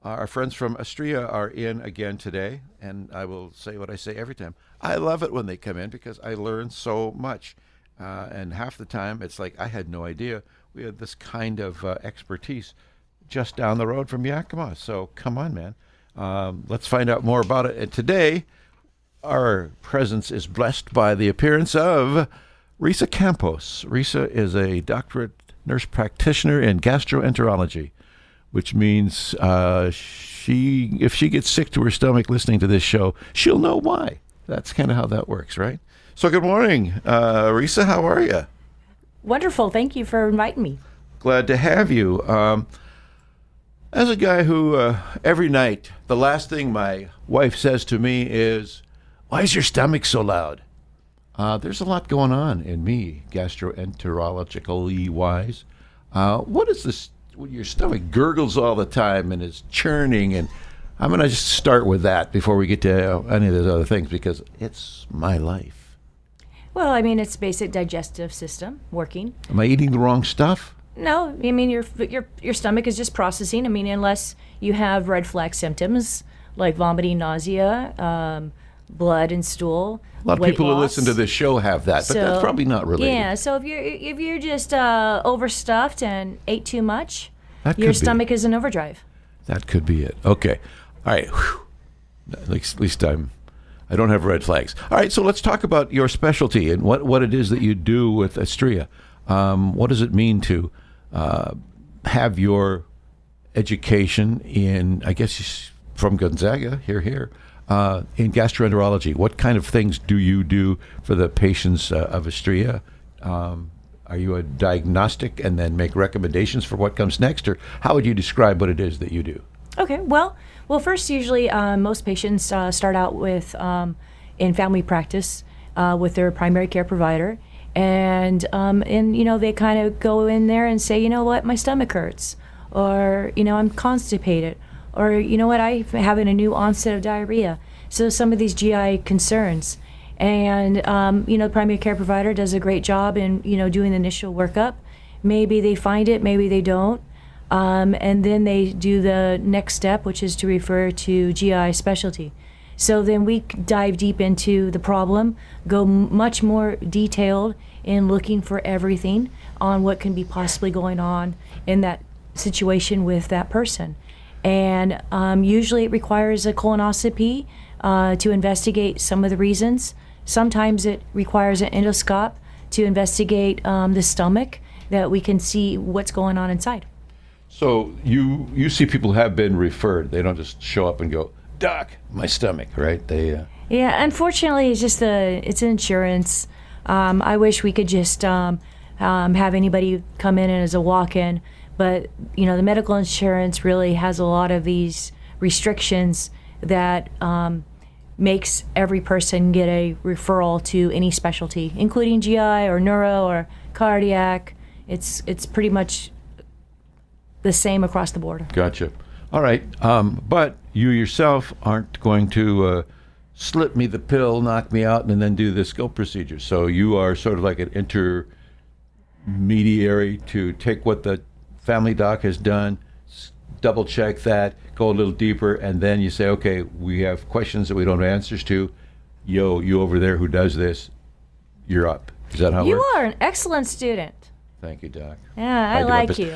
Our friends from Astria are in again today, and I will say what I say every time. I love it when they come in because I learn so much. And half the time, it's like I had no idea we had this kind of expertise just down the road from Yakima. So come on, man. Let's find out more about it. And today, our presence is blessed by the appearance of Risa Campos. Risa is a doctorate nurse practitioner in gastroenterology, which means if she gets sick to her stomach listening to this show, she'll know why. That's kind of how that works, right? So good morning, Risa. How are you? Wonderful. Thank you for inviting me. Glad to have you. As a guy who every night, the last thing my wife says to me is, "Why is your stomach so loud?" There's a lot going on in me, gastroenterologically wise. What is this? Your stomach gurgles all the time and is churning, and I'm going to just start with that before we get to any of those other things because it's my life. Well, I mean, it's basic digestive system working. Am I eating the wrong stuff? No, I mean, your stomach is just processing. I mean, unless you have red flag symptoms like vomiting, nausea, blood and stool. A lot of people who listen to this show have that, but that's probably not related. Yeah, so if you're just overstuffed and ate too much, your stomach is in overdrive. That could be it. Okay. All right. Whew. At least I don't have red flags. All right, so let's talk about your specialty and what it is that you do with Astria. What does it mean to have your education in, I guess, from Gonzaga, here, in gastroenterology? What kind of things do you do for the patients of Astria? Are you a diagnostic and then make recommendations for what comes next, or how would you describe what it is that you do? Okay, well, first, usually most patients start out with in family practice with their primary care provider, and they kind of go in there and say, you know what, my stomach hurts, or I'm constipated, or I'm having a new onset of diarrhea. So some of these GI concerns, and the primary care provider does a great job in doing the initial workup. Maybe they find it, maybe they don't. And then they do the next step, which is to refer to GI specialty. So then we dive deep into the problem, go much more detailed in looking for everything on what can be possibly going on in that situation with that person. And usually it requires a colonoscopy to investigate some of the reasons. Sometimes it requires an endoscope to investigate the stomach, that we can see what's going on inside. So you see people have been referred. They don't just show up and go, "Doc, my stomach," right? Yeah, unfortunately, it's insurance. I wish we could just have anybody come in as a walk-in, but the medical insurance really has a lot of these restrictions that makes every person get a referral to any specialty, including GI or neuro or cardiac. It's pretty much the same across the board. Gotcha. All right. But you yourself aren't going to slip me the pill, knock me out, and then do the scope procedure. So you are sort of like an intermediary to take what the family doc has done, double check that, go a little deeper, and then you say, okay, we have questions that we don't have answers to. You over there who does this, you're up. Is that how it works? You are an excellent student. Thank you, Doc. Yeah, I like you.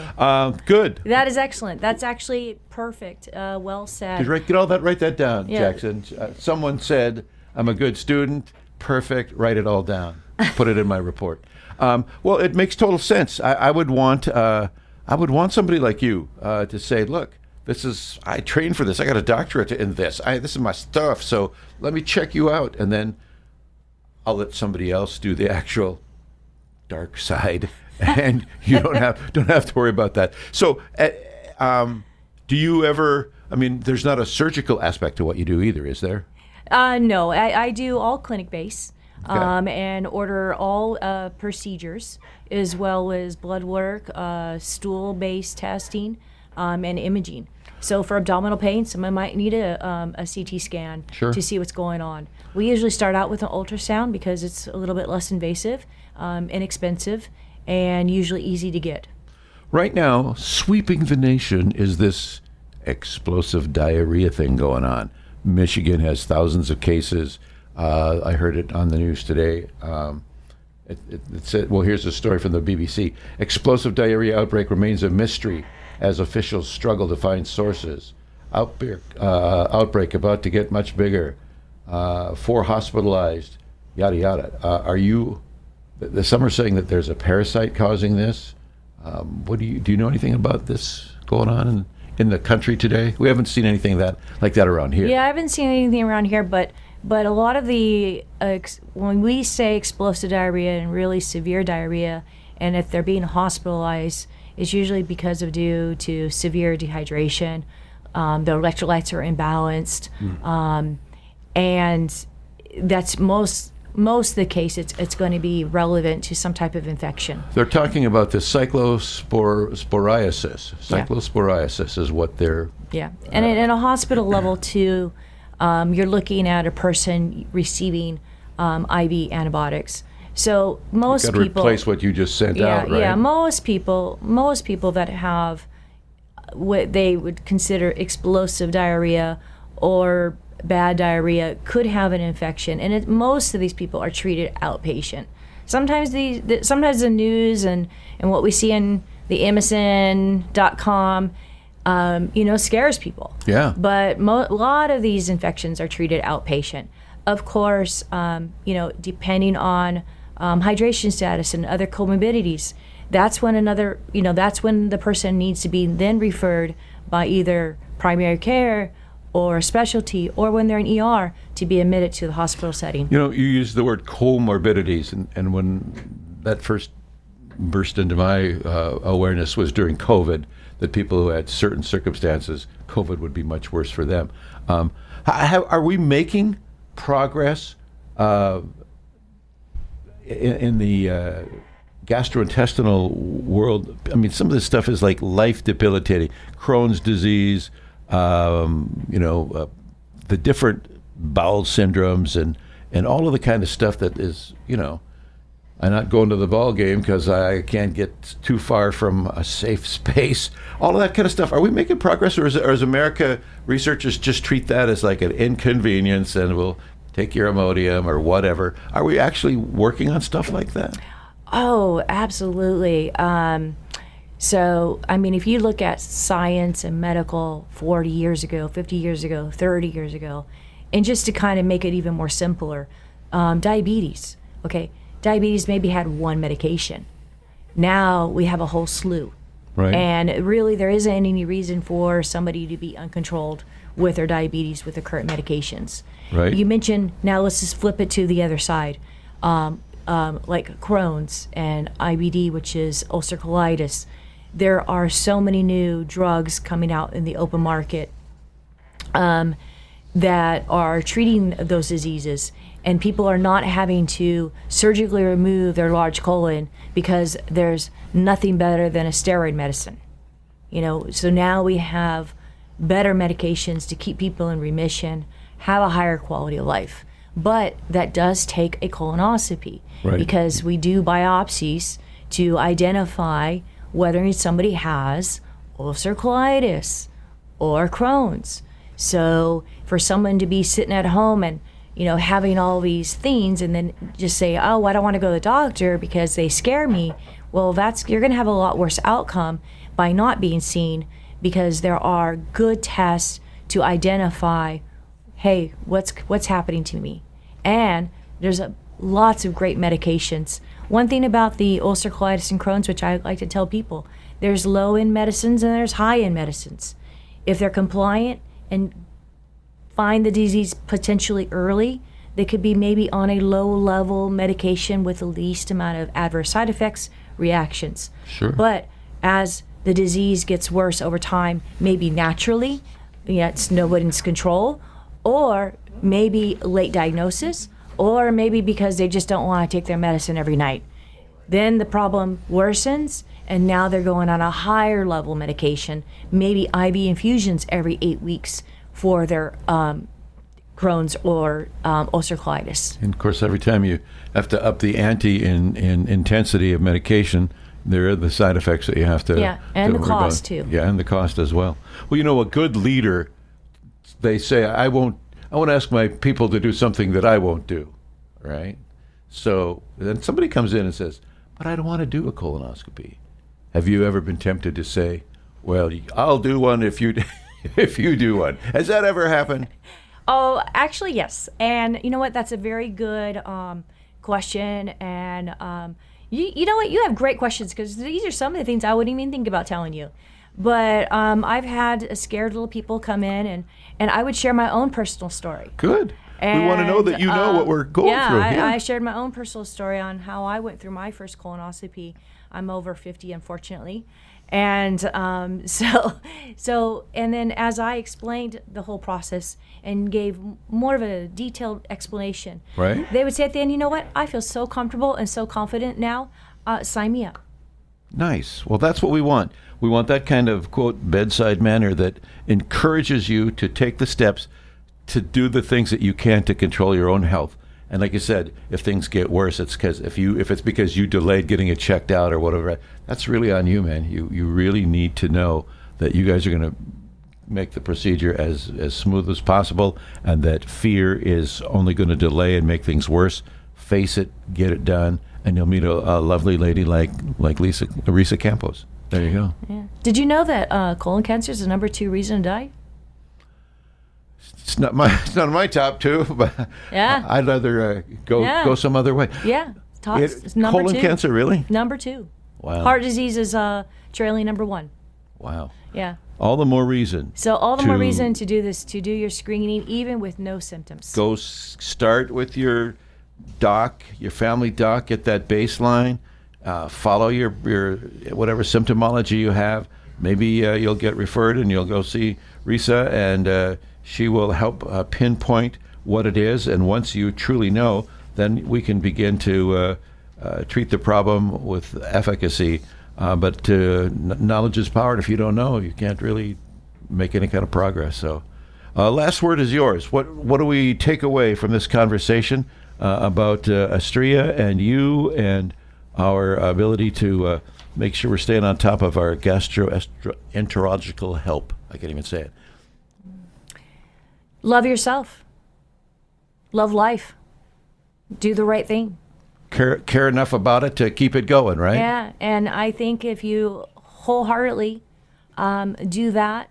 Good. That is excellent. That's actually perfect. Well said. Write that down, yeah. Jackson. Someone said, I'm a good student. Perfect. Write it all down. Put it in my report. Well, it makes total sense. I would want somebody like you to say, look, I trained for this. I got a doctorate in this. This is my stuff. So let me check you out, and then I'll let somebody else do the actual dark side. And you don't have to worry about that. So, do you ever? I mean, there's not a surgical aspect to what you do either, is there? No, I do all clinic based, Okay. and order all procedures as well as blood work, stool based testing, and imaging. So for abdominal pain, someone might need a CT scan Sure. to see what's going on. We usually start out with an ultrasound because it's a little bit less invasive, inexpensive, and usually easy to get. Right now, sweeping the nation is this explosive diarrhea thing going on. Michigan has thousands of cases. I heard it on the news today. It said, well, here's a story from the BBC. Explosive diarrhea outbreak remains a mystery as officials struggle to find sources. Outbreak about to get much bigger. 4 hospitalized, yada, yada. Some are saying that there's a parasite causing this. Do you know anything about this going on in the country today? We haven't seen anything like that around here. Yeah, I haven't seen anything around here, but a lot of the, when we say explosive diarrhea and really severe diarrhea, and if they're being hospitalized, it's usually due to severe dehydration. The electrolytes are imbalanced, and that's most of the case. It's going to be relevant to some type of infection. They're talking about the cyclosporiasis. Cyclosporiasis is what they're... Yeah, and in a hospital level too, you're looking at a person receiving IV antibiotics. So most people... You've got to replace what you just sent out, right? Yeah, most people that have what they would consider explosive diarrhea or bad diarrhea could have an infection, and most of these people are treated outpatient. Sometimes the news and what we see in the MSN.com, scares people. Yeah. But a lot of these infections are treated outpatient. Of course, depending on hydration status and other comorbidities, that's when the person needs to be then referred by either primary care or a specialty, or when they're in ER, to be admitted to the hospital setting. You use the word comorbidities, and when that first burst into my awareness was during COVID, that people who had certain circumstances, COVID would be much worse for them. Are we making progress in the gastrointestinal world? I mean, some of this stuff is like life debilitating. Crohn's disease, the different bowel syndromes and all of the kind of stuff that is, I'm not going to the ball game because I can't get too far from a safe space. All of that kind of stuff. Are we making progress, or is America researchers just treat that as like an inconvenience and we'll take your Imodium or whatever? Are we actually working on stuff like that? Oh, absolutely. So, if you look at science and medical 40 years ago, 50 years ago, 30 years ago, and just to kind of make it even more simpler, diabetes, okay? Diabetes maybe had one medication. Now we have a whole slew. Right. And really there isn't any reason for somebody to be uncontrolled with their diabetes with the current medications. Right. You mentioned, now let's just flip it to the other side. Like Crohn's and IBD, which is ulcerative colitis. There are so many new drugs coming out in the open market that are treating those diseases, and people are not having to surgically remove their large colon because there's nothing better than a steroid medicine. So now we have better medications to keep people in remission, have a higher quality of life. But that does take a colonoscopy, right, because we do biopsies to identify whether somebody has ulcerative colitis or Crohn's. So for someone to be sitting at home and having all these things and then just say, oh, I don't want to go to the doctor because they scare me, well, you're going to have a lot worse outcome by not being seen, because there are good tests to identify, hey, what's happening to me? And there's lots of great medications. One thing about the ulcerative colitis and Crohn's, which I like to tell people, there's low-end medicines and there's high-end medicines. If they're compliant and find the disease potentially early, they could be maybe on a low-level medication with the least amount of adverse side effects, reactions. Sure. But as the disease gets worse over time, maybe naturally, it's nobody's control, or maybe late diagnosis, or maybe because they just don't want to take their medicine every night. Then the problem worsens, and now they're going on a higher level medication, maybe IV infusions every 8 weeks for their Crohn's or ulcerative colitis. And of course, every time you have to up the ante in intensity of medication, There are the side effects that you have to. Yeah, and to the worry about. cost too. Yeah, and the cost as well. Well, you know, a good leader, they say, I won't ask my people to do something that I won't do, right? So then somebody comes in and says, but I don't want to do a colonoscopy. Have you ever been tempted to say, well, I'll do one if you if you do one? Has that ever happened? Oh, actually, yes. And you know what? That's a very good question. And you know what? You have great questions because these are some of the things I wouldn't even think about telling you. But I've had scared little people come in, and I would share my own personal story. Good. We want to know that you know what we're going through. Yeah, I shared my own personal story on how I went through my first colonoscopy. I'm over 50, unfortunately. And so, and then as I explained the whole process and gave more of a detailed explanation, right? They would say at the end, you know what? I feel so comfortable and so confident now. Sign me up. Nice. Well, that's what we want. We want that kind of, quote, bedside manner that encourages you to take the steps to do the things that you can to control your own health. And like you said, if things get worse, it's because if it's because you delayed getting it checked out or whatever, that's really on you, man. You really need to know that you guys are going to make the procedure as smooth as possible, and that fear is only going to delay and make things worse. Face it, get it done, and you'll meet a lovely lady like Risa Campos. There you go. Yeah. Did you know that colon cancer is the number 2 reason to die? It's not my top 2, but yeah. I'd rather go some other way. Yeah, it's number colon 2. Cancer, really? Number 2. Wow. Heart disease is trailing number 1. Wow. Yeah. All the more reason. So all the more reason to do this, to do your screening, even with no symptoms. Go start with your doc, your family doc. Get that baseline. Follow your whatever symptomology you have. Maybe you'll get referred and you'll go see Risa, and she will help pinpoint what it is. And once you truly know, then we can begin to treat the problem with efficacy. But knowledge is power. If you don't know, you can't really make any kind of progress. So last word is yours. What do we take away from this conversation about Astria and you and our ability to make sure we're staying on top of our gastroenterological help? I can't even say it. Love yourself. Love life. Do the right thing. Care enough about it to keep it going, right? Yeah, and I think if you wholeheartedly do that,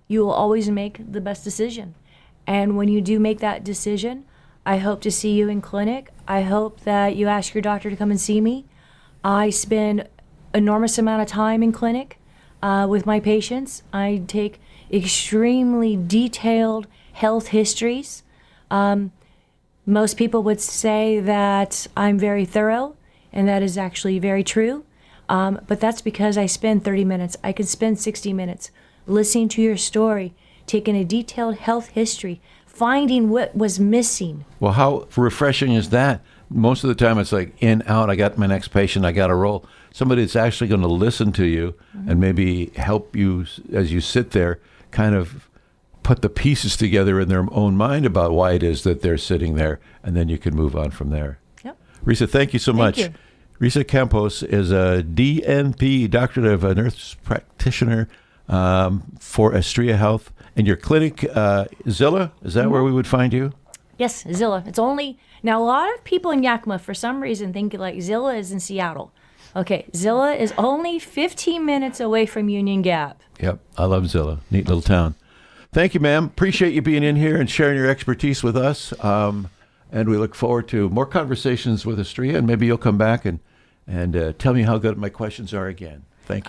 you will always make the best decision. And when you do make that decision, I hope to see you in clinic. I hope that you ask your doctor to come and see me. I spend enormous amount of time in clinic with my patients. I take extremely detailed health histories. Most people would say that I'm very thorough, and that is actually very true. But that's because I spend 30 minutes. I could spend 60 minutes listening to your story, taking a detailed health history, finding what was missing. Well, how refreshing is that? Most of the time it's like in, out, I got my next patient, I got to roll. Somebody that's actually going to listen to you and maybe help you as you sit there, kind of put the pieces together in their own mind about why it is that they're sitting there, and then you can move on from there. Yep. Risa, thank you so much. You. Risa Campos is a DNP, Doctorate of Nurse Practitioner for Astria Health. And your clinic, Zilla, is that where we would find you? Yes, Zilla. It's only, now a lot of people in Yakima for some reason think like Zilla is in Seattle. Okay, Zilla is only 15 minutes away from Union Gap. Yep, I love Zilla. Neat little town. Thank you, ma'am. Appreciate you being in here and sharing your expertise with us. And we look forward to more conversations with Astria, and maybe you'll come back and tell me how good my questions are again.